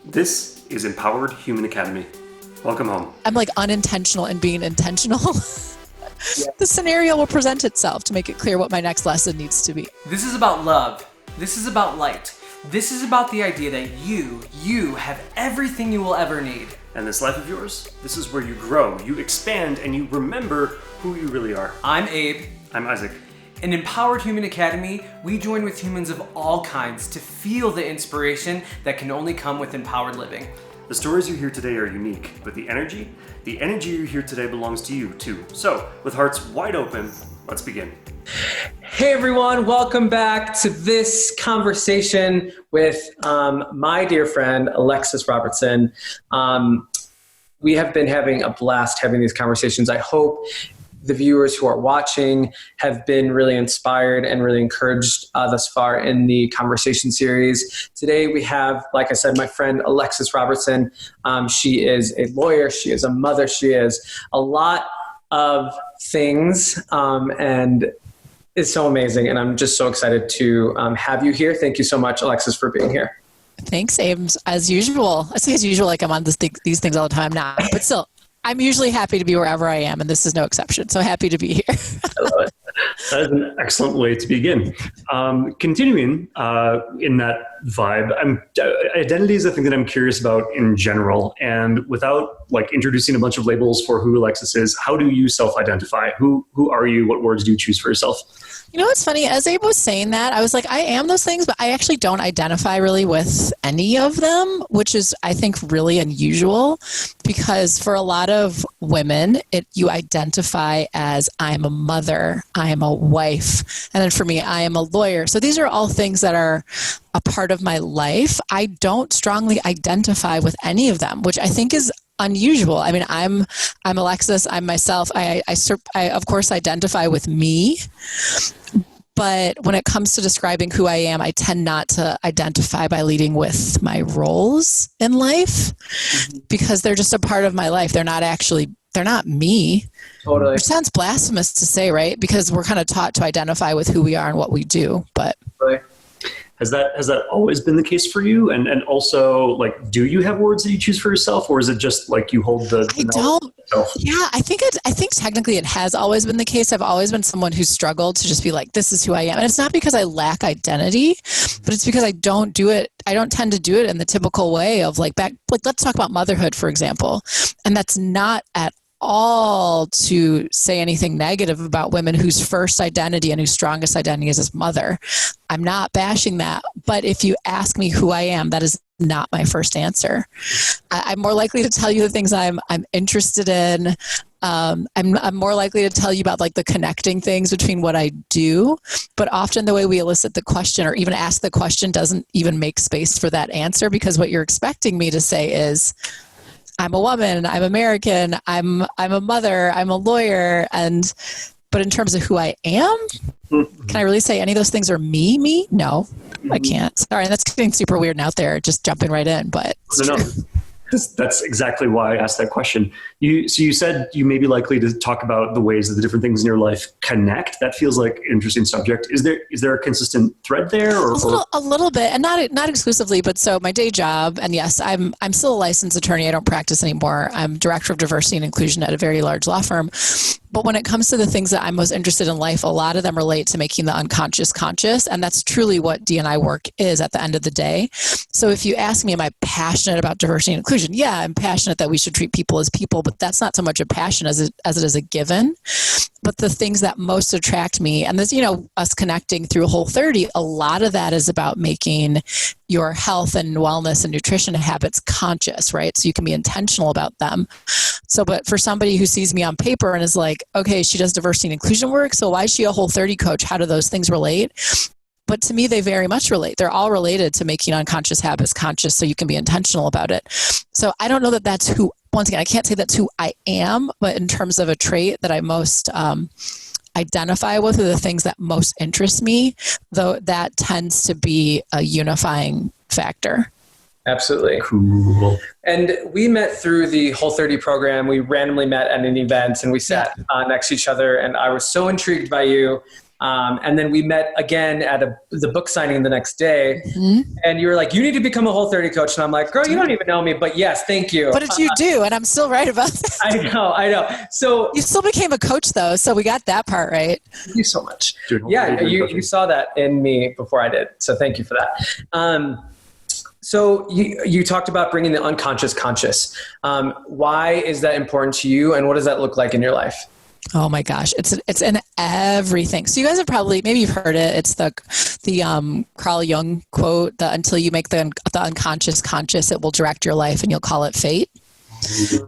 This is Empowered Human Academy. Welcome home. I'm like unintentional in being intentional. Yeah. The scenario will present itself to make it clear what my next lesson needs to be. This is about love. This is about light. This is about the idea that you have everything you will ever need. And this life of yours, this is where you grow, you expand, and you remember who you really are. I'm Abe. I'm Isaac. In Empowered Human Academy, we join with humans of all kinds to feel the inspiration that can only come with empowered living. The stories you hear today are unique, but the energy you hear today belongs to you too. So, with hearts wide open, let's begin. Hey everyone, welcome back to this conversation with my dear friend, Alexis Robertson. We have been having a blast having these conversations. I hope the viewers who are watching have been really inspired and really encouraged thus far in the conversation series. Today we have, like I said, my friend Alexis Robertson. She is a lawyer, she is a mother, she is a lot of things, and it's so amazing. And I'm just so excited to have you here. Thank you so much, Alexis, for being here. Thanks, Abe. As usual. I say as usual, like I'm on these things all the time now, but still. I'm usually happy to be wherever I am, and this is no exception. So happy to be here. I love it. That is an excellent way to begin. Continuing in that vibe, identity is a thing that I'm curious about in general. And without like introducing a bunch of labels for who Alexis is, how do you self-identify? Who are you? What words do you choose for yourself? You know what's funny? As Abe was saying that, I was like, I am those things, but I actually don't identify really with any of them, which is, I think, really unusual because for a lot of women, you identify as I'm a mother, I am a wife, and then for me, I am a lawyer. So these are all things that are a part of my life. I don't strongly identify with any of them, which I think is unusual. I mean, I'm Alexis, I'm myself. I of course identify with me, but when it comes to describing who I am, I tend not to identify by leading with my roles in life because they're just a part of my life. They're not me. Totally. Which sounds blasphemous to say, right? Because we're kind of taught to identify with who we are and what we do, but right. Has that always been the case for you? And also, like, do you have words that you choose for yourself, or is it just like you hold the? I don't. Yeah, I think technically it has always been the case. I've always been someone who struggled to just be like, this is who I am, and it's not because I lack identity, but it's because I don't do it. I don't tend to do it in the typical way of like let's talk about motherhood, for example, and that's not at all to say anything negative about women whose first identity and whose strongest identity is as mother. I'm not bashing that. But if you ask me who I am, that is not my first answer. I'm more likely to tell you the things I'm interested in. I'm more likely to tell you about like the connecting things between what I do. But often the way we elicit the question or even ask the question doesn't even make space for that answer because what you're expecting me to say is, I'm a woman, I'm American, I'm a mother, I'm a lawyer, but in terms of who I am, can I really say any of those things are me? No, I can't. Sorry, that's getting super weird and out there, just jumping right in, but it's true. That's exactly why I asked that question. So you said you may be likely to talk about the ways that the different things in your life connect. That feels like an interesting subject. Is there a consistent thread there? Or a little bit, and not exclusively. But so my day job, and yes, I'm still a licensed attorney. I don't practice anymore. I'm director of diversity and inclusion at a very large law firm. But when it comes to the things that I'm most interested in life, a lot of them relate to making the unconscious conscious. And that's truly what D&I work is at the end of the day. So if you ask me, am I passionate about diversity and inclusion? Yeah, I'm passionate that we should treat people as people, but that's not so much a passion as it is a given. But the things that most attract me, and this, us connecting through Whole30, a lot of that is about making your health and wellness and nutrition habits conscious, right? So you can be intentional about them. So, but for somebody who sees me on paper and is like, okay, she does diversity and inclusion work, so why is she a Whole30 coach? How do those things relate? But to me, they very much relate. They're all related to making unconscious habits conscious so you can be intentional about it. So I don't know that that's who, once again, I can't say that's who I am, but in terms of a trait that I most identify with are the things that most interest me, though that tends to be a unifying factor. Absolutely. Cool. And we met through the Whole30 program. We randomly met at an event and we sat next to each other, and I was so intrigued by you. And then we met again at the book signing the next day. Mm-hmm. And you were like, you need to become a Whole30 coach. And I'm like, girl, you don't even know me, but yes, thank you. What did you do? And I'm still right about that. I know. So you still became a coach though. So we got that part right. Thank you so much. Dude, yeah, you saw that in me before I did. So thank you for that. So you talked about bringing the unconscious conscious. Why is that important to you? And what does that look like in your life? Oh my gosh, it's in everything. So you guys have probably, maybe you've heard it. It's the Carl Jung quote, that until you make the unconscious conscious, it will direct your life and you'll call it fate.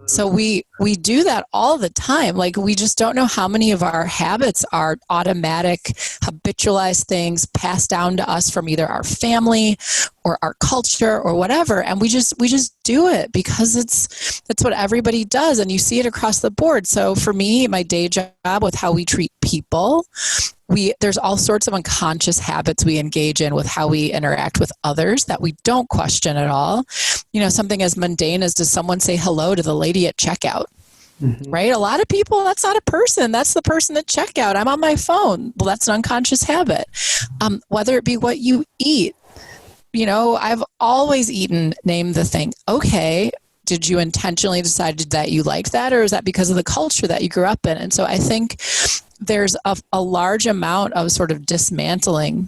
So we do that all the time. Like, we just don't know how many of our habits are automatic, habitualized things passed down to us from either our family or our culture or whatever. And we just do it because it's what everybody does. And you see it across the board. So for me, my day job with how we treat people, there's all sorts of unconscious habits we engage in with how we interact with others that we don't question at all. You know, something as mundane as, does someone say hello to the lady at checkout? Mm-hmm. Right? A lot of people, that's not a person. That's the person at checkout. I'm on my phone. Well, that's an unconscious habit. Whether it be what you eat. You know, I've always eaten, name the thing. Okay, did you intentionally decide that you like that? Or is that because of the culture that you grew up in? And so I think there's a large amount of sort of dismantling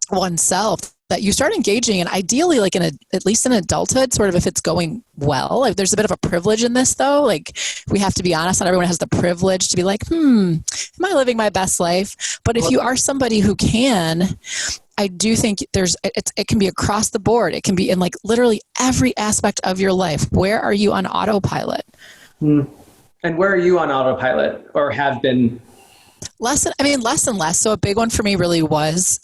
oneself that you start engaging in, ideally, like at least in adulthood, sort of, if it's going well. Like, there's a bit of a privilege in this, though. Like, we have to be honest, not everyone has the privilege to be like, am I living my best life? But if you are somebody who can, I do think it can be across the board. It can be in like literally every aspect of your life. Where are you on autopilot? And where are you on autopilot, or have been? Less and less. So a big one for me really was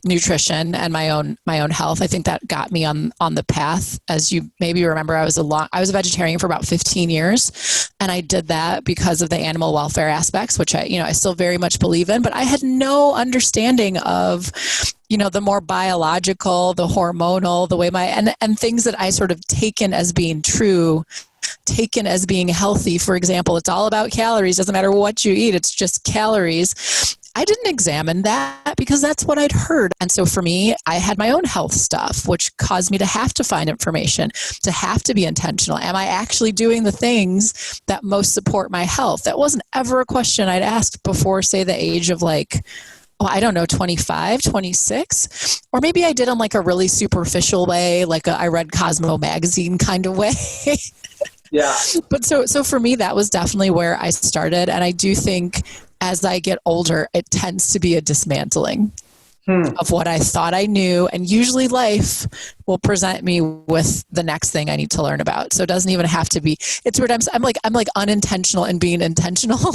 nutrition and my own health. I think that got me on the path. As you maybe remember, I was a vegetarian for about 15 years, and I did that because of the animal welfare aspects, which I still very much believe in, but I had no understanding of, the more biological, the hormonal, the way and things that I sort of taken as being true, taken as being healthy. For example, it's all about calories. Doesn't matter what you eat. It's just calories. I didn't examine that because that's what I'd heard. And so for me, I had my own health stuff, which caused me to have to find information, to have to be intentional. Am I actually doing the things that most support my health? That wasn't ever a question I'd asked before, say, the age of 25, 26, or maybe I did in like a really superficial way, like I read Cosmo magazine kind of way. Yeah. But so for me, that was definitely where I started. And I do think as I get older, it tends to be a dismantling of what I thought I knew. And usually life will present me with the next thing I need to learn about. So it doesn't even have to be, it's weird. I'm like unintentional in being intentional.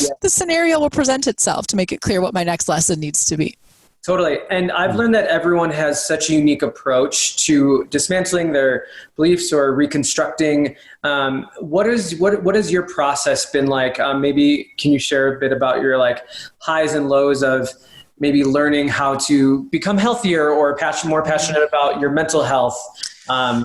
Yeah. The scenario will present itself to make it clear what my next lesson needs to be. Totally. And I've learned that everyone has such a unique approach to dismantling their beliefs or reconstructing. What has your process been like? Maybe can you share a bit about your highs and lows of maybe learning how to become healthier or more passionate about your mental health?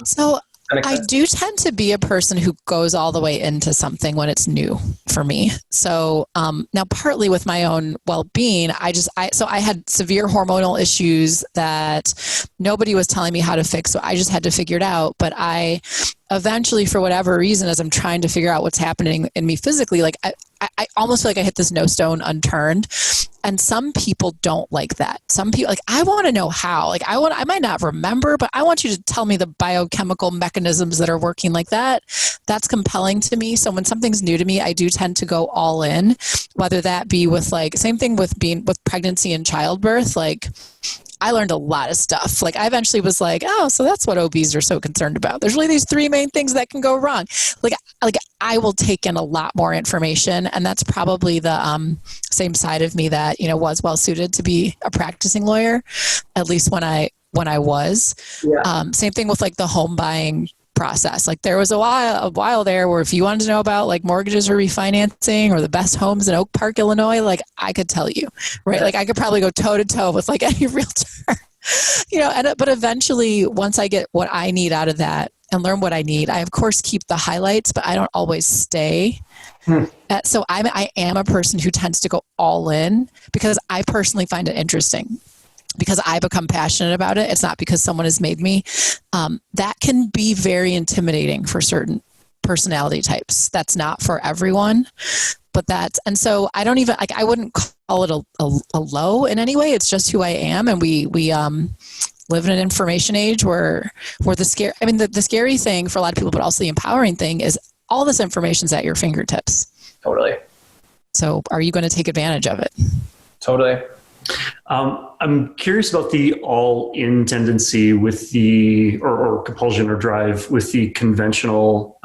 So I do tend to be a person who goes all the way into something when it's new for me. So now, partly with my own well-being, I had severe hormonal issues that nobody was telling me how to fix, so I just had to figure it out. But I eventually, for whatever reason, as I'm trying to figure out what's happening in me physically, I almost feel like I hit this no stone unturned. And some people don't like that. Some people, I want to know how. I might not remember, but I want you to tell me the biochemical mechanisms that are working like that. That's compelling to me. So when something's new to me, I do tend to go all in, whether that be with same thing with pregnancy and childbirth. I learned a lot of stuff. I eventually was like, oh, so that's what OBs are so concerned about. There's really these three main things that can go wrong. I will take in a lot more information, and that's probably the same side of me that was well suited to be a practicing lawyer, at least when I was. Yeah. Same thing with the home buying process. There was a while there where if you wanted to know about mortgages or refinancing or the best homes in Oak Park, Illinois, I could tell you, right? I could probably go toe to toe with any realtor, but eventually once I get what I need out of that, and learn what I need. I, of course, keep the highlights, but I don't always stay. So I am a person who tends to go all in because I personally find it interesting. Because I become passionate about it. It's not because someone has made me. That can be very intimidating for certain personality types. That's not for everyone, but and so I don't even, like, I wouldn't call it a low in any way. It's just who I am. And we live in an information age where the scary thing for a lot of people, but also the empowering thing is all this information's at your fingertips. Totally. So are you going to take advantage of it? Totally. I'm curious about the all-in tendency with or compulsion or drive with the conventional,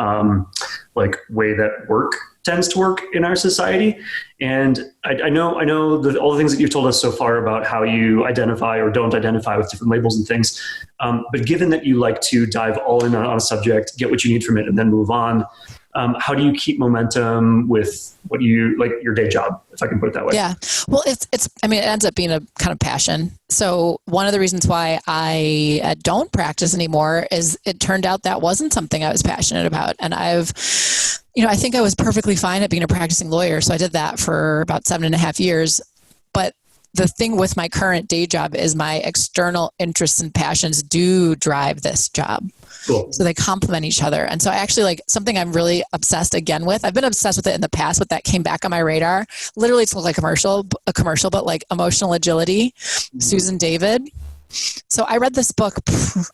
way that work tends to work in our society. And I know all the things that you've told us so far about how you identify or don't identify with different labels and things. But given that you like to dive all in on a subject, get what you need from it, and then move on, how do you keep momentum with what you like your day job, if I can put it that way? Yeah. Well, it ends up being a kind of passion. So one of the reasons why I don't practice anymore is it turned out that wasn't something I was passionate about. And I think I was perfectly fine at being a practicing lawyer. So I did that for about 7.5 years. But the thing with my current day job is my external interests and passions do drive this job. Cool. So they complement each other. And so I actually something I'm really obsessed again with. I've been obsessed with it in the past, but that came back on my radar. Literally, it's like a commercial, but like emotional agility, Susan David. So I read this book,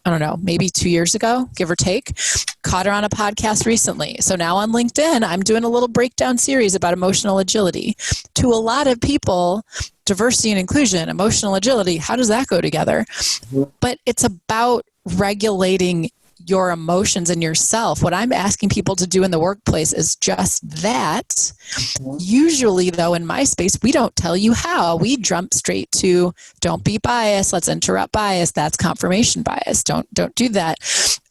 I don't know, maybe 2 years ago, give or take. Caught her on a podcast recently. So now on LinkedIn, I'm doing a little breakdown series about emotional agility. To a lot of people, diversity and inclusion, emotional agility, how does that go together? But it's about regulating your emotions and yourself. What I'm asking people to do in the workplace is just that. Usually, though, in my space, we don't tell you how. We jump straight to don't be biased. Let's interrupt bias. That's confirmation bias. Don't do that.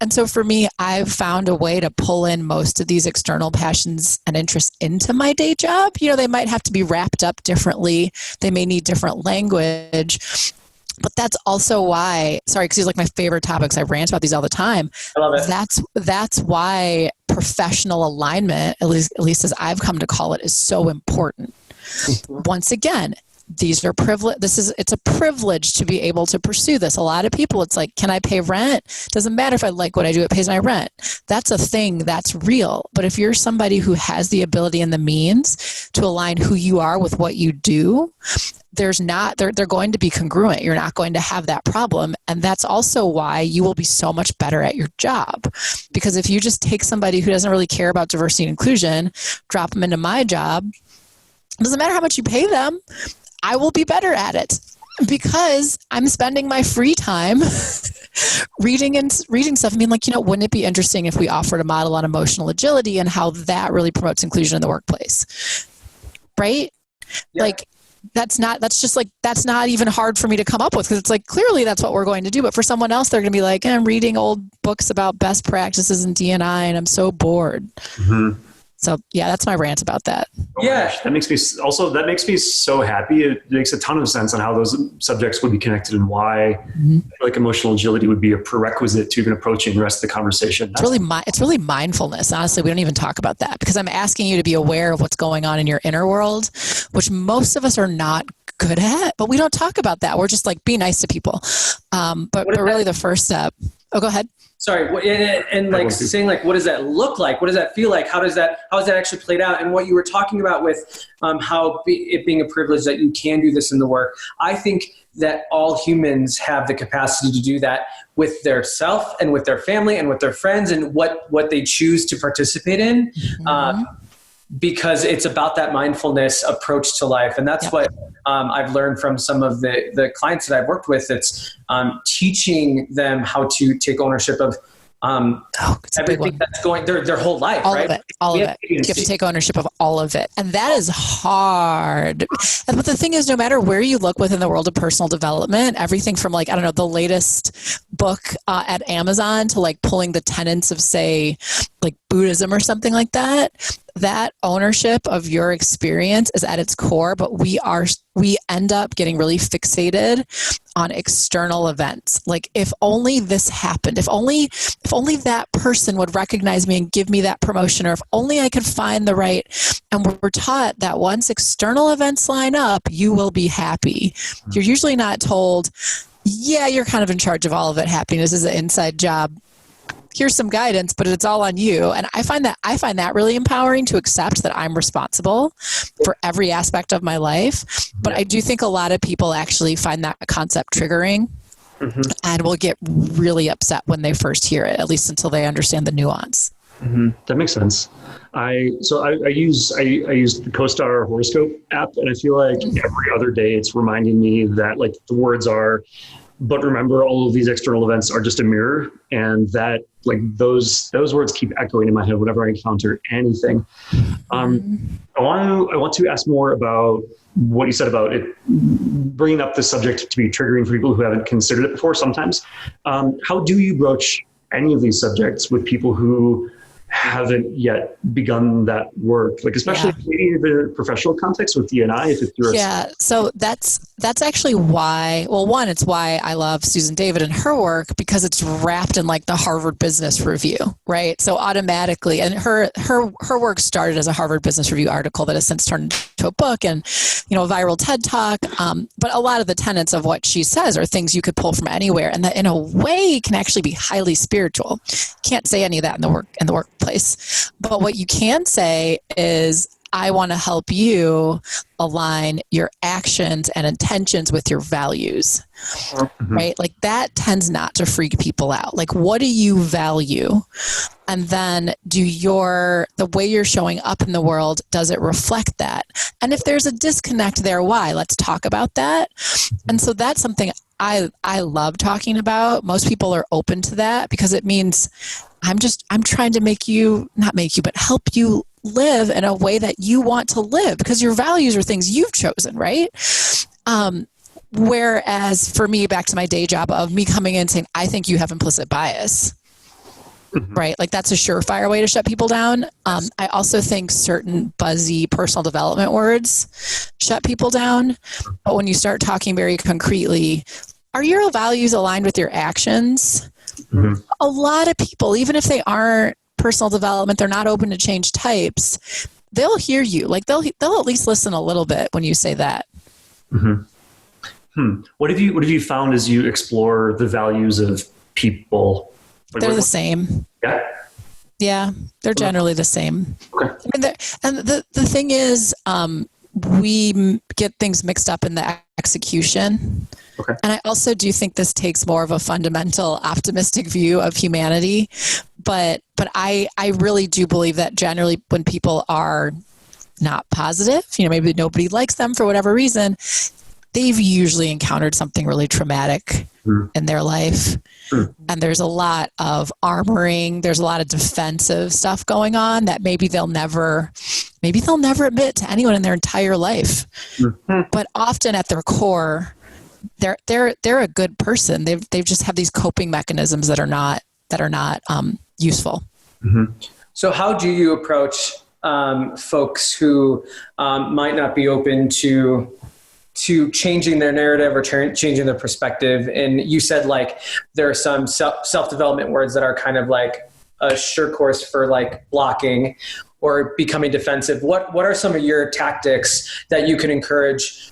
And so for me, I've found a way to pull in most of these external passions and interests into my day job. They might have to be wrapped up differently. They may need different language. But that's also why, because these are like my favorite topics. I rant about these all the time. I love it. That's why professional alignment, at least as I've come to call it, is so important. Once again, these are privilege. It's a privilege to be able to pursue this. A lot of people, it's like, can I pay rent? Doesn't matter if I like what I do, it pays my rent. That's a thing that's real. But if you're somebody who has the ability and the means to align who you are with what you do, they're going to be congruent. You're not going to have that problem. And that's also why you will be so much better at your job. Because if you just take somebody who doesn't really care about diversity and inclusion, drop them into my job, it doesn't matter how much you pay them, I will be better at it because I'm spending my free time reading stuff and being like, wouldn't it be interesting if we offered a model on emotional agility and how that really promotes inclusion in the workplace? Right? Yeah. That's not even hard for me to come up with because it's like, clearly that's what we're going to do. But for someone else, they're going to be like, I'm reading old books about best practices in D&I and I'm so bored. Mm-hmm. So yeah, that's my rant about that. Yeah. That makes me so happy. It makes a ton of sense on how those subjects would be connected and why emotional agility would be a prerequisite to even approaching the rest of the conversation. It's really mindfulness. Honestly, we don't even talk about that because I'm asking you to be aware of what's going on in your inner world, which most of us are not good at, but we don't talk about that. We're just like, be nice to people. But really the first step, go ahead. Sorry, and saying what does that look like? What does that feel like? How is that actually played out? And what you were talking about with it being a privilege that you can do this in the work. I think that all humans have the capacity to do that with their self and with their family and with their friends and what they choose to participate in. Mm-hmm. Because it's about that mindfulness approach to life. And that's what I've learned from some of the clients that I've worked with. It's teaching them how to take ownership of everything that's going their whole life, all right? All of it. You have to take ownership of all of it. And that is hard. But the thing is, no matter where you look within the world of personal development, everything from the latest book at Amazon to pulling the tenets of, say, like Buddhism or something like that, that ownership of your experience is at its core, but we end up getting really fixated on external events. Like, if only this happened, if only that person would recognize me and give me that promotion, or if only I could find the right, and we're taught that once external events line up, you will be happy. You're usually not told, yeah, you're kind of in charge of all of it. Happiness is an inside job. Here's some guidance, but it's all on you. And I find that really empowering, to accept that I'm responsible for every aspect of my life. But I do think a lot of people actually find that concept triggering, and will get really upset when they first hear it, at least until they understand the nuance. That makes sense. I use the CoStar horoscope app, and I feel like every other day it's reminding me that, like, the words are, but remember, all of these external events are just a mirror, and that, like, those words keep echoing in my head whenever I encounter anything. I want to ask more about what you said about it bringing up the subject to be triggering for people who haven't considered it before. Sometimes, how do you broach any of these subjects with people who haven't yet begun that work, like, especially maybe in a professional context with D&I, if you're so that's actually why, well, one, it's why I love Susan David and her work, because it's wrapped in, like, the Harvard Business Review, right? So automatically, and her work started as a Harvard Business Review article that has since turned into a book and, a viral TED Talk. But a lot of the tenets of what she says are things you could pull from anywhere, and that in a way can actually be highly spiritual. Can't say any of that in the workplace. But what you can say is, I want to help you align your actions and intentions with your values, right? Like, that tends not to freak people out. Like, what do you value? And then the way you're showing up in the world, does it reflect that? And if there's a disconnect there, why? Let's talk about that. And so that's something I love talking about. Most people are open to that, because it means I'm trying to help you live in a way that you want to live, because your values are things you've chosen, right? Whereas for me, back to my day job of me coming in and saying, I think you have implicit bias, right? Like, that's a surefire way to shut people down. I also think certain buzzy personal development words shut people down. But when you start talking very concretely, are your values aligned with your actions? A lot of people, even if they aren't personal development, they're not open to change types, they'll hear you. Like, they'll at least listen a little bit when you say that. What have you found as you explore the values of people? Like, they're the same. Yeah, they're generally the same. Okay. I mean, and the thing is, we get things mixed up in the execution. Okay. And I also do think this takes more of a fundamental optimistic view of humanity. But I really do believe that generally when people are not positive, maybe nobody likes them for whatever reason, they've usually encountered something really traumatic in their life. And there's a lot of armoring, there's a lot of defensive stuff going on that maybe they'll never admit to anyone in their entire life. But often at their core, they're a good person. They've just have these coping mechanisms that are not useful. So how do you approach folks who might not be open to changing their narrative or changing their perspective? And you said, like, there are some self-development words that are kind of like a sure course for, like, blocking or becoming defensive. What are some of your tactics that you can encourage?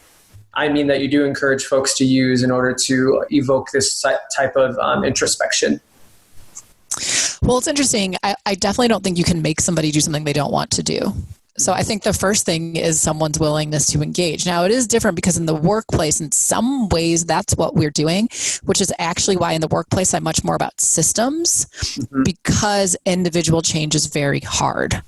That you do encourage folks to use in order to evoke this type of introspection? Well, it's interesting. I definitely don't think you can make somebody do something they don't want to do. So I think the first thing is someone's willingness to engage. Now, it is different because in the workplace, in some ways, that's what we're doing, which is actually why in the workplace, I'm much more about systems, because individual change is very hard.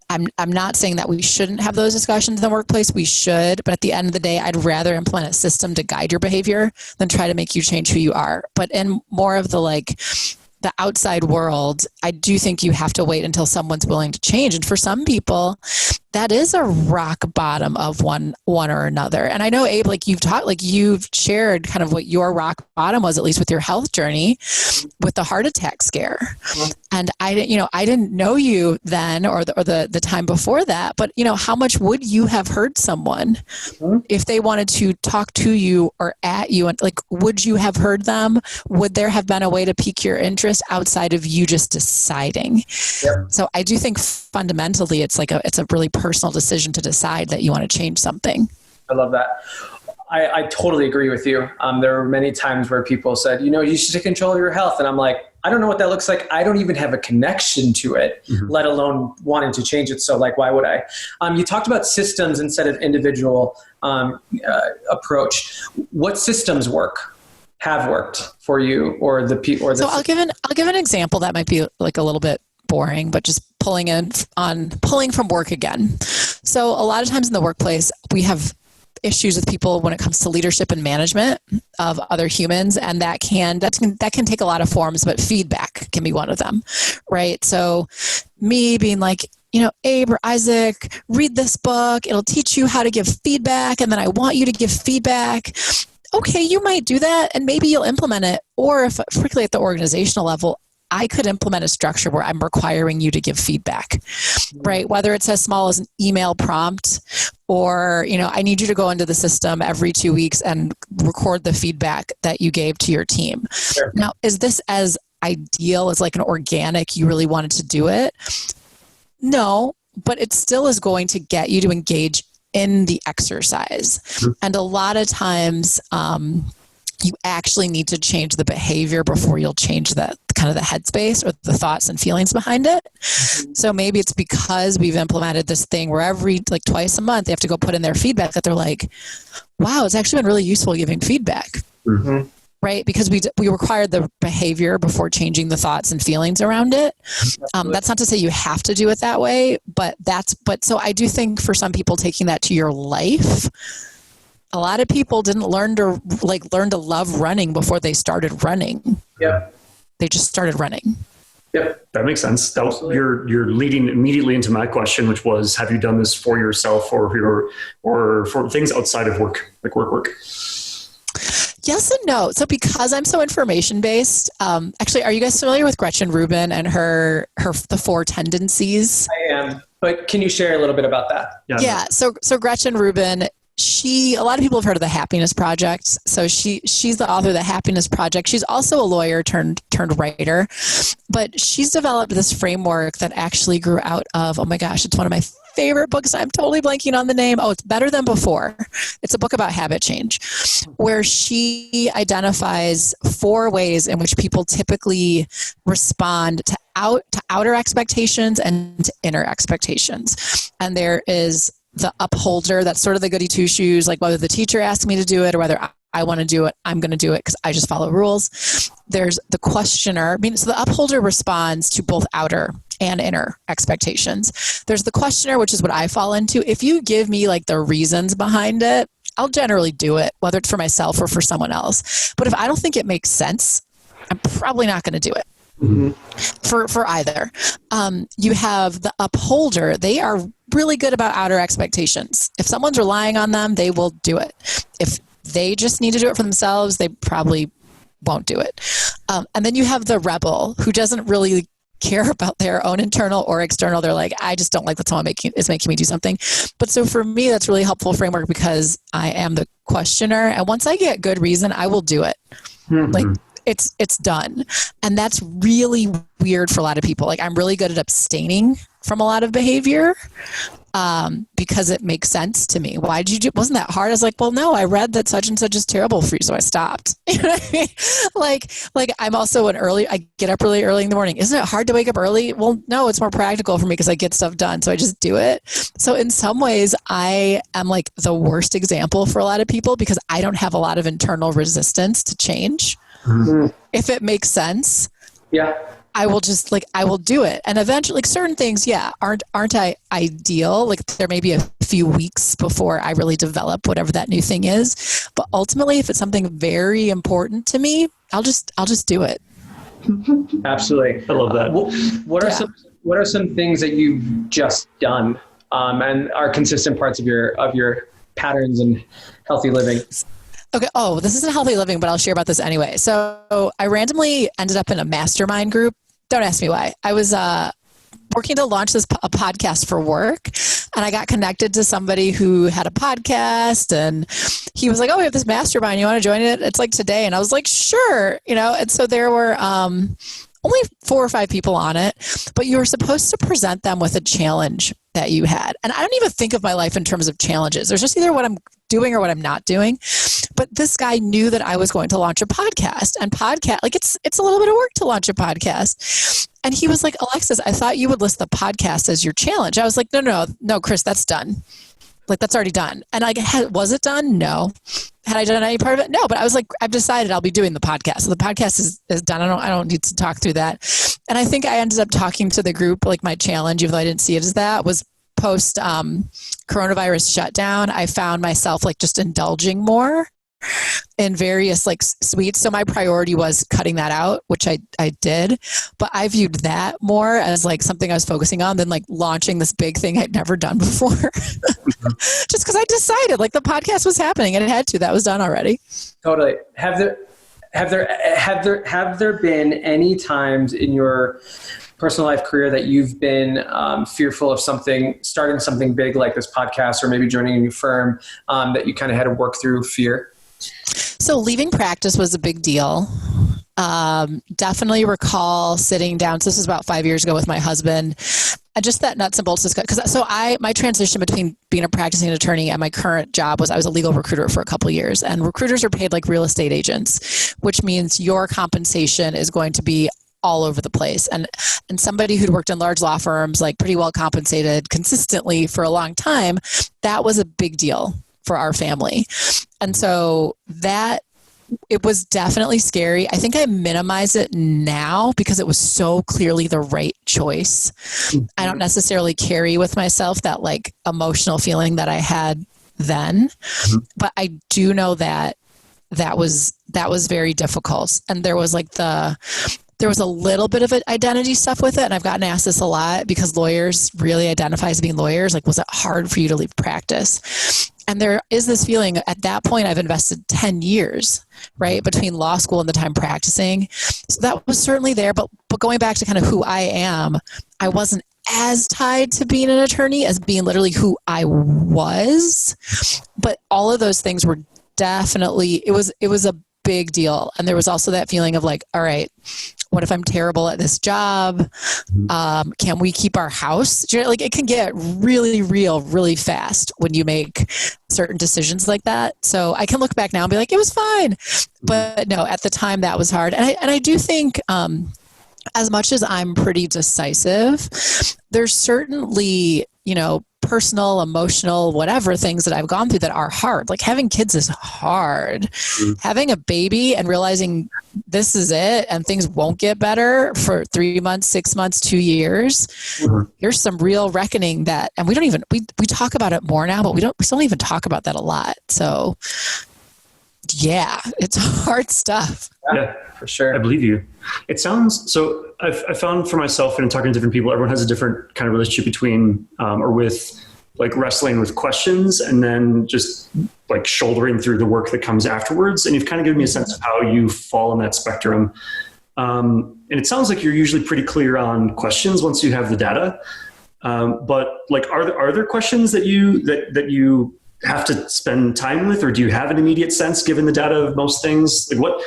I'm not saying that we shouldn't have those discussions in the workplace. We should. But at the end of the day, I'd rather implement a system to guide your behavior than try to make you change who you are. But in more of the, like, the outside world, I do think you have to wait until someone's willing to change. And for some people, that is a rock bottom of one or another. And I know, Abe, like you've shared kind of what your rock bottom was, at least with your health journey, with the heart attack scare. And I didn't know you then or the time before that, but how much would you have heard someone if they wanted to talk to you or at you? And like, would you have heard them? Would there have been a way to pique your interest outside of you just deciding? Yep. So I do think fundamentally it's a really personal decision to decide that you want to change something. I love that. I totally agree with you. There were many times where people said, you should take control of your health. And I'm like, I don't know what that looks like. I don't even have a connection to it, let alone wanting to change it. So like, why would I? You talked about systems instead of individual approach. What systems have worked for you or the people? So I'll give an example that might be like a little bit boring, but just pulling from work again. So a lot of times in the workplace, we have issues with people when it comes to leadership and management of other humans, and that can take a lot of forms, but feedback can be one of them, right? So me being like, Abe or Isaac, read this book, it'll teach you how to give feedback, and then I want you to give feedback. Okay, you might do that, and maybe you'll implement it. Or if, particularly at the organizational level, I could implement a structure where I'm requiring you to give feedback, right? Whether it's as small as an email prompt or, I need you to go into the system every 2 weeks and record the feedback that you gave to your team. Sure. Now, is this as ideal as like an organic, you really wanted to do it? No, but it still is going to get you to engage in the exercise. And a lot of times, you actually need to change the behavior before you'll change the kind of the headspace or the thoughts and feelings behind it. So maybe it's because we've implemented this thing where twice a month they have to go put in their feedback that they're like, wow, it's actually been really useful giving feedback. Mm-hmm. Right? Because we required the behavior before changing the thoughts and feelings around it. That's not to say you have to do it that way, but so I do think for some people taking that to your life, a lot of people didn't learn to love running before they started running. Yeah. They just started running. Yep, that makes sense. You're leading immediately into my question, which was, have you done this for yourself or for things outside of work, like work? Yes and no. So because I'm so information based, actually, are you guys familiar with Gretchen Rubin and the 4 tendencies? I am, but can you share a little bit about that? Yeah. So Gretchen Rubin, a lot of people have heard of the Happiness Project. So she's the author of the Happiness Project. She's also a lawyer turned writer, but she's developed this framework that actually grew out of, oh my gosh, it's one of my favorite books. I'm totally blanking on the name. Oh, it's Better Than Before. It's a book about habit change, where she identifies 4 ways in which people typically respond to outer expectations and to inner expectations. And there is the upholder, that's sort of the goody two shoes, like whether the teacher asked me to do it or whether I want to do it, I'm going to do it because I just follow rules. There's the questioner. So the upholder responds to both outer and inner expectations. There's the questioner, which is what I fall into. If you give me like the reasons behind it, I'll generally do it, whether it's for myself or for someone else. But if I don't think it makes sense, I'm probably not going to do it. Mm-hmm. For either. You have the upholder. They are really good about outer expectations. If someone's relying on them, they will do it. If they just need to do it for themselves, they probably won't do it. And then you have the rebel, who doesn't really care about their own internal or external. They're like, I just don't like that someone is making me do something. But so for me, that's really helpful framework because I am the questioner. And once I get good reason, I will do it. Mm-hmm. Like, it's done. And that's really weird for a lot of people. Like, I'm really good at abstaining from a lot of behavior because it makes sense to me. Why did you do? Wasn't that hard? I was like, well, no, I read that such and such is terrible for you, so I stopped. You know what I mean? Like I'm also I get up really early in the morning. Isn't it hard to wake up early? Well, no, it's more practical for me because I get stuff done, so I just do it. So in some ways, I am like the worst example for a lot of people because I don't have a lot of internal resistance to change. Mm-hmm. If it makes sense, I will do it. And eventually, like certain things, aren't ideal. Like there may be a few weeks before I really develop whatever that new thing is. But ultimately, if it's something very important to me, I'll just do it. Absolutely. I love that. What are some things that you've just done and are consistent parts of your patterns and healthy living? Okay. Oh, this isn't healthy living, but I'll share about this anyway. So I randomly ended up in a mastermind group. Don't ask me why. I was working to launch a podcast for work, and I got connected to somebody who had a podcast, and he was like, "Oh, we have this mastermind. You want to join it? It's like today." And I was like, "Sure," And so there were only 4 or 5 people on it, but you were supposed to present them with a challenge that you had. And I don't even think of my life in terms of challenges. There's just either what I'm doing or what I'm not doing. But this guy knew that I was going to launch a podcast, and it's a little bit of work to launch a podcast. And he was like, "Alexis, I thought you would list the podcast as your challenge." I was like, no, Chris, that's done. Like, that's already done. And was it done? No. Had I done any part of it? No. But I was like, I've decided I'll be doing the podcast. So the podcast is done. I don't need to talk through that. And I think I ended up talking to the group, like my challenge, even though I didn't see it as that, was post coronavirus shutdown. I found myself like just indulging more in various like sweets. So my priority was cutting that out, which I did, but I viewed that more as like something I was focusing on than like launching this big thing I'd never done before. Just because I decided like the podcast was happening and it had to, that was done already. Totally. Have there been any times in your personal life career that you've been fearful of starting something big like this podcast, or maybe joining a new firm, that you kind of had to work through fear? So leaving practice was a big deal. Definitely recall sitting down. So this was about 5 years ago with my husband, and just that nuts and bolts discussion. My transition between being a practicing attorney and my current job was I was a legal recruiter for a couple of years, and recruiters are paid like real estate agents, which means your compensation is going to be all over the place. And somebody who'd worked in large law firms, like pretty well compensated consistently for a long time, that was a big deal for our family. And so it was definitely scary. I think I minimize it now because it was so clearly the right choice. I don't necessarily carry with myself that like emotional feeling that I had then, but I do know that was very difficult. And there was a little bit of identity stuff with it. And I've gotten asked this a lot because lawyers really identify as being lawyers. Like, was it hard for you to leave practice? And there is this feeling at that point, I've invested 10 years, right, between law school and the time practicing. So that was certainly there. But going back to kind of who I am, I wasn't as tied to being an attorney as being literally who I was. But all of those things were definitely, it was a big deal. And there was also that feeling of like, all right, what if I'm terrible at this job? Can we keep our house? Like, it can get really real really fast when you make certain decisions like that. So I can look back now and be like, it was fine. But no, at the time that was hard. And I do think as much as I'm pretty decisive, there's certainly, personal, emotional, whatever things that I've gone through that are hard. Like having kids is hard. Having a baby and realizing this is it and things won't get better for 3 months, 6 months, 2 years. Here's some real reckoning that, and we talk about it more now, but we still don't even talk about that a lot. So yeah, it's hard stuff. Yeah, for sure. I believe you. It sounds, so I found for myself and talking to different people, everyone has a different kind of relationship between or with like wrestling with questions and then just like shouldering through the work that comes afterwards. And you've kind of given me a sense of how you fall in that spectrum. And it sounds like you're usually pretty clear on questions once you have the data. But like, are there questions that you have to spend time with, or do you have an immediate sense given the data of most things? Like what?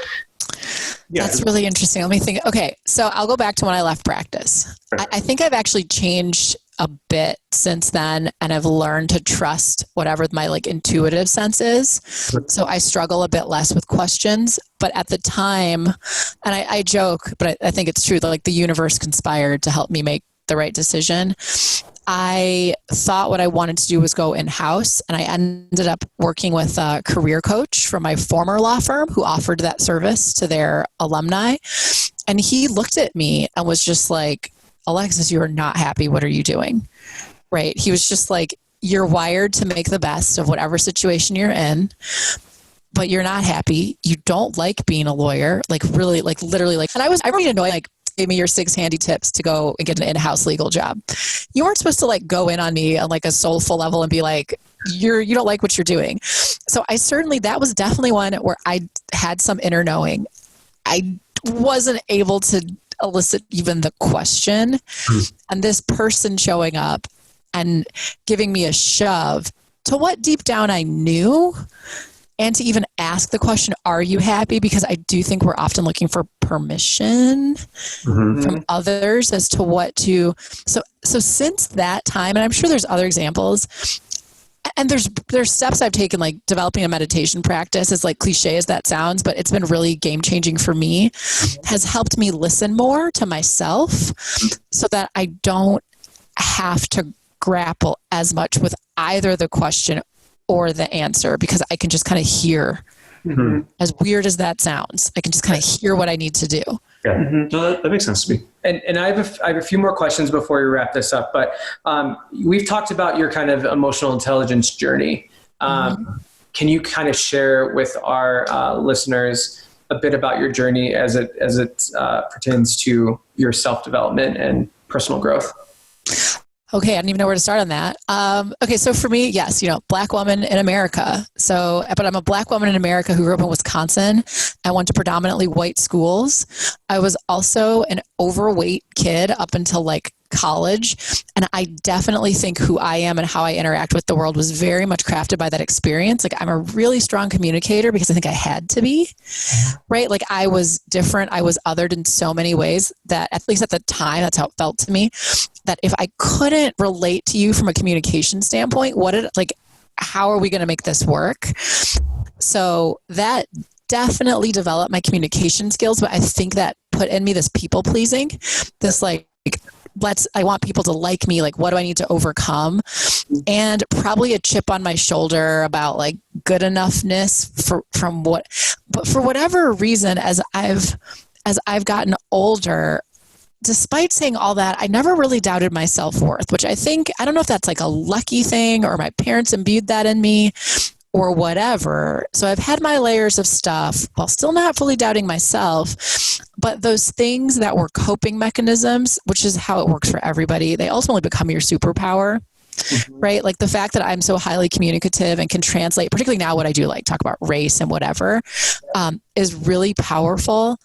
Yeah. That's really interesting. Let me think. Okay. So I'll go back to when I left practice. I think I've actually changed a bit since then, and I've learned to trust whatever my like intuitive sense is. So I struggle a bit less with questions, but at the time, and I joke, but I think it's true that like the universe conspired to help me make the right decision. I thought what I wanted to do was go in-house, and I ended up working with a career coach from my former law firm who offered that service to their alumni. And he looked at me and was just like, Alexis, you are not happy. What are you doing? Right? He was just like, you're wired to make the best of whatever situation you're in. but you're not happy. You don't like being a lawyer, like really, like literally, like, and I really annoyed, like, gave me your 6 handy tips to go and get an in-house legal job. You weren't supposed to like go in on me on like a soulful level and be like, you don't like what you're doing. So that was definitely one where I had some inner knowing. I wasn't able to elicit even the question. And this person showing up and giving me a shove to what deep down I knew, and to even ask the question, are you happy? Because I do think we're often looking for permission from others as to what to. So since that time, and I'm sure there's other examples, and there's steps I've taken, like developing a meditation practice, as like cliche as that sounds, but it's been really game changing for me, has helped me listen more to myself so that I don't have to grapple as much with either the question or the answer, because I can just kind of hear, as weird as that sounds, I can just kind of hear what I need to do. Yeah, no, that makes sense to me. And I have a few more questions before we wrap this up, but we've talked about your kind of emotional intelligence journey. Can you kind of share with our listeners a bit about your journey as it pertains to your self-development and personal growth? Okay, I don't even know where to start on that. Okay, so for me, yes, Black woman in America. But I'm a Black woman in America who grew up in Wisconsin. I went to predominantly white schools. I was also an overweight kid up until like college. And I definitely think who I am and how I interact with the world was very much crafted by that experience. Like, I'm a really strong communicator because I think I had to be, right? Like, I was different. I was othered in so many ways that, at least at the time, that's how it felt to me, that if I couldn't relate to you from a communication standpoint, how are we going to make this work? So that definitely developed my communication skills, but I think that put in me this people pleasing, this I want people to like me. Like, what do I need to overcome? And probably a chip on my shoulder about like good enoughness but for whatever reason, as I've gotten older, despite saying all that, I never really doubted my self-worth, which I don't know if that's like a lucky thing or my parents imbued that in me or whatever. So I've had my layers of stuff while still not fully doubting myself. But those things that were coping mechanisms, which is how it works for everybody, they ultimately become your superpower, right? Like the fact that I'm so highly communicative and can translate, particularly now what I do, like talk about race and whatever, is really powerful.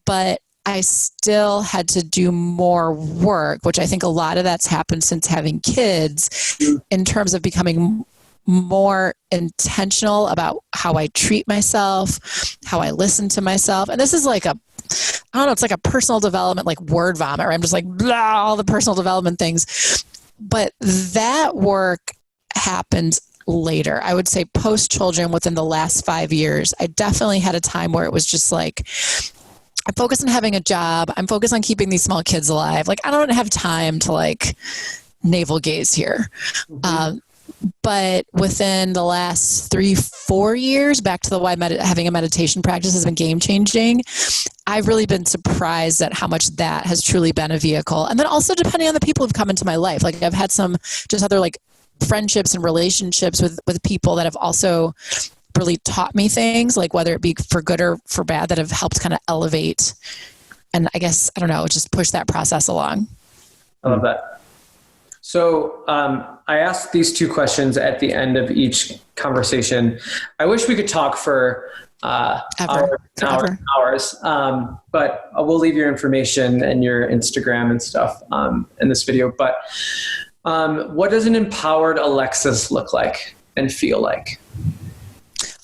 But I still had to do more work, which I think a lot of that's happened since having kids, in terms of becoming more intentional about how I treat myself, how I listen to myself. And this is like it's like a personal development, like word vomit, where I'm just like, blah, all the personal development things. But that work happened later. I would say post-children, within the last 5 years. I definitely had a time where it was just like, I'm focused on having a job. I'm focused on keeping these small kids alive. Like, I don't have time to like navel gaze here. But within the last 3-4 years, back to the why having a meditation practice has been game changing, I've really been surprised at how much that has truly been a vehicle. And then also depending on the people who've come into my life, like I've had some just other like friendships and relationships with people that have also really taught me things, like whether it be for good or for bad, that have helped kind of elevate and I guess, I don't know, just push that process along. I love that. So I asked these 2 questions at the end of each conversation. I wish we could talk for hours, but we'll leave your information and your Instagram and stuff in this video. But what does an empowered Alexis look like and feel like?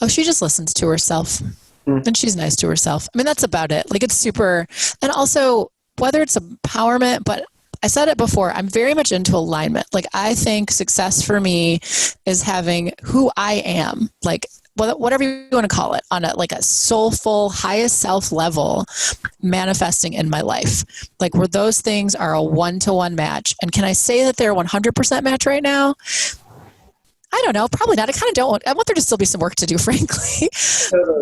Oh, she just listens to herself and she's nice to herself. I mean, that's about it. Like, it's super, and also whether it's empowerment, but I said it before, I'm very much into alignment. Like, I think success for me is having who I am, like whatever you want to call it, on a soulful, highest self level manifesting in my life. Like, where those things are a 1-to-1 match. And can I say that they're a 100% match right now? I don't know. Probably not. I want there to still be some work to do, frankly.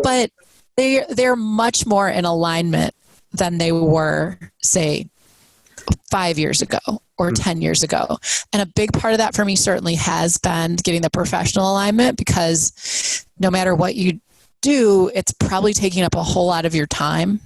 But they're much more in alignment than they were, say, 5 years ago or 10 years ago. And a big part of that for me certainly has been getting the professional alignment, because no matter what you do, it's probably taking up a whole lot of your time.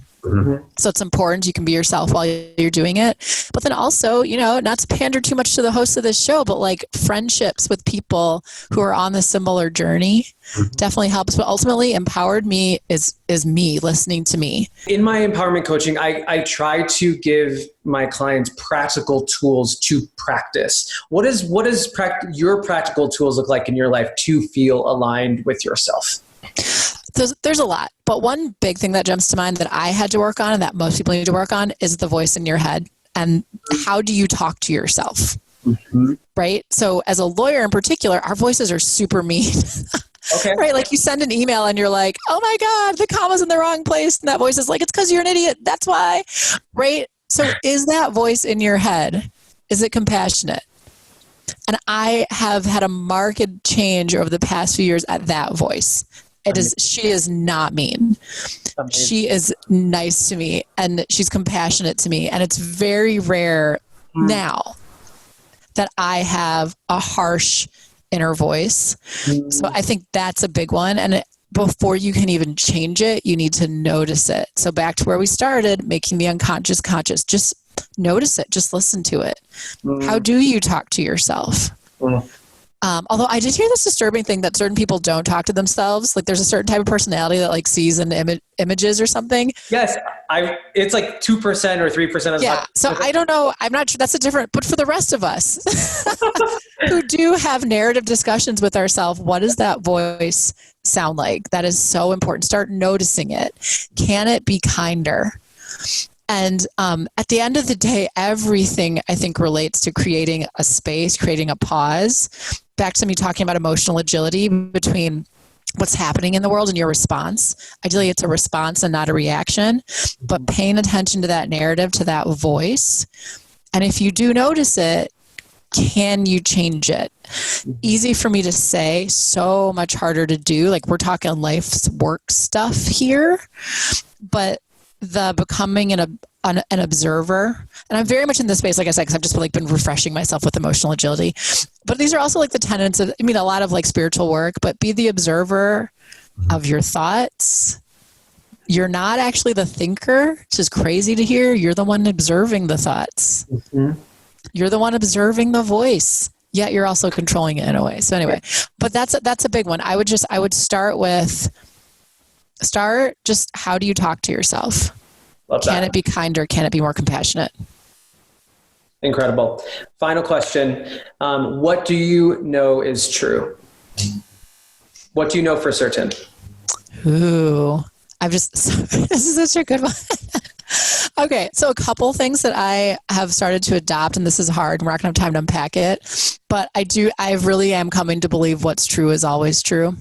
So it's important you can be yourself while you're doing it. But then also, not to pander too much to the host of this show, but like friendships with people who are on the similar journey definitely helps. But ultimately, empowered me is me listening to me. In my empowerment coaching, I try to give my clients practical tools to practice. What does your practical tools look like in your life to feel aligned with yourself? There's a lot, but one big thing that jumps to mind that I had to work on and that most people need to work on is the voice in your head. And how do you talk to yourself? Right? So as a lawyer in particular, our voices are super mean. Okay. Right? Like you send an email and you're like, oh my God, the comma's in the wrong place. And that voice is like, it's because you're an idiot. That's why. Right? So is that voice in your head? Is it compassionate? And I have had a marked change over the past few years at that voice. She is not mean. She is nice to me and she's compassionate to me. And it's very rare now that I have a harsh inner voice. So I think that's a big one. And before you can even change it, you need to notice it. So back to where we started, making the unconscious conscious. Just notice it. Just listen to it. How do you talk to yourself? Although I did hear this disturbing thing that certain people don't talk to themselves. Like there's a certain type of personality that like sees in images or something. Yes. It's like 2% or 3% of yeah. So I don't know. I'm not sure. That's a different, but for the rest of us who do have narrative discussions with ourselves, what does that voice sound like? That is so important. Start noticing it. Can it be kinder? And at the end of the day, everything I think relates to creating a space, creating a pause. Back to me talking about emotional agility between what's happening in the world and your response. Ideally, it's a response and not a reaction, but paying attention to that narrative, to that voice. And if you do notice it, can you change it? Easy for me to say, so much harder to do. Like we're talking life's work stuff here, but the becoming an observer, and I'm very much in this space, like I said, because I've just like been refreshing myself with emotional agility. But these are also like the tenets of, a lot of like spiritual work, but be the observer of your thoughts. You're not actually the thinker, which is crazy to hear. You're the one observing the thoughts. You're the one observing the voice. Yet you're also controlling it in a way. So anyway, but that's a big one. I would start just how do you talk to yourself? Can it be kinder? Can it be more compassionate? Incredible. Final question. What do you know is true? What do you know for certain? Ooh, this is such a good one. Okay. So a couple things that I have started to adopt, and this is hard and we're not going to have time to unpack it, but I really am coming to believe what's true is always true.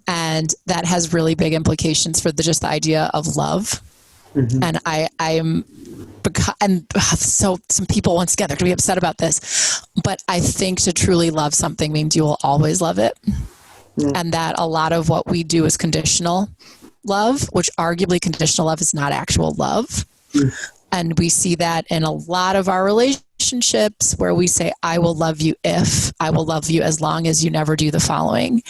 And that has really big implications for just the idea of love. And so some people, once again, they're going to be upset about this, but I think to truly love something means you will always love it. And that a lot of what we do is conditional love, which arguably conditional love is not actual love. And we see that in a lot of our relationships where we say, I will love you if, I will love you as long as you never do the following.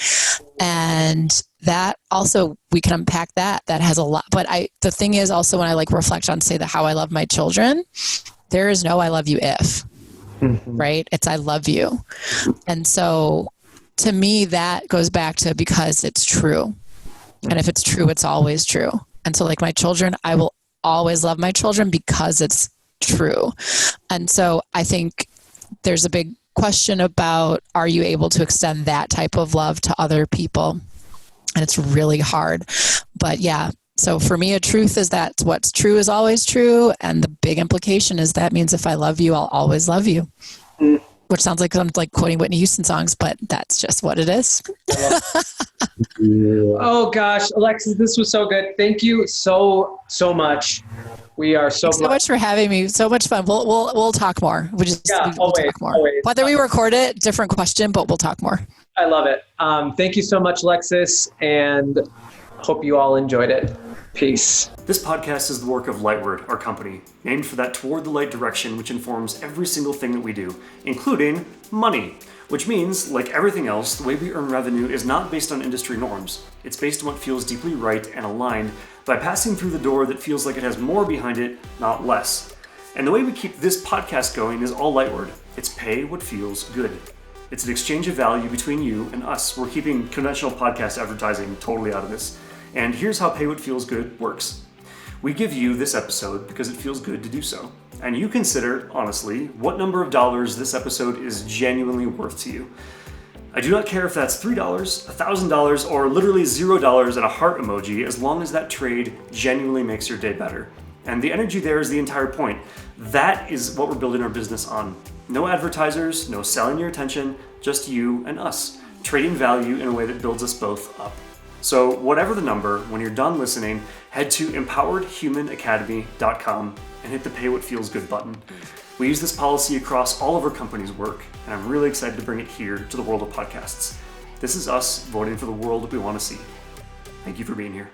And that also, we can unpack that. That has a lot. But the thing is also when I like reflect on, say, how I love my children, there is no I love you if, right? It's I love you. And so to me, that goes back to because it's true. And if it's true, it's always true. And so like my children, I will always love my children because it's true. And so I think there's a big question about, are you able to extend that type of love to other people? And it's really hard. But yeah, so for me, a truth is that what's true is always true. And the big implication is that means if I love you, I'll always love you. Which sounds like I'm like quoting Whitney Houston songs, but that's just what it is. Oh gosh, Alexis, this was so good. Thank you so much. We are so much for having me. So much fun. We'll talk more. We'll talk more. Always. Whether we record it, different question, but we'll talk more. I love it. Thank you so much, Alexis. And Hope you all enjoyed it. Peace. This podcast is the work of Lightward, our company, named for that toward the light direction which informs every single thing that we do, including money. Which means, like everything else, the way we earn revenue is not based on industry norms. It's based on what feels deeply right and aligned by passing through the door that feels like it has more behind it, not less. And the way we keep this podcast going is all Lightward. It's pay what feels good. It's an exchange of value between you and us. We're keeping conventional podcast advertising totally out of this. And here's how Pay What Feels Good works. We give you this episode because it feels good to do so. And you consider, honestly, what number of dollars this episode is genuinely worth to you. I do not care if that's $3, $1,000, or literally $0 and a heart emoji, as long as that trade genuinely makes your day better. And the energy there is the entire point. That is what we're building our business on. No advertisers, no selling your attention, just you and us, trading value in a way that builds us both up. So whatever the number, when you're done listening, head to empoweredhumanacademy.com and hit the Pay What Feels Good button. We use this policy across all of our company's work, and I'm really excited to bring it here to the world of podcasts. This is us voting for the world we want to see. Thank you for being here.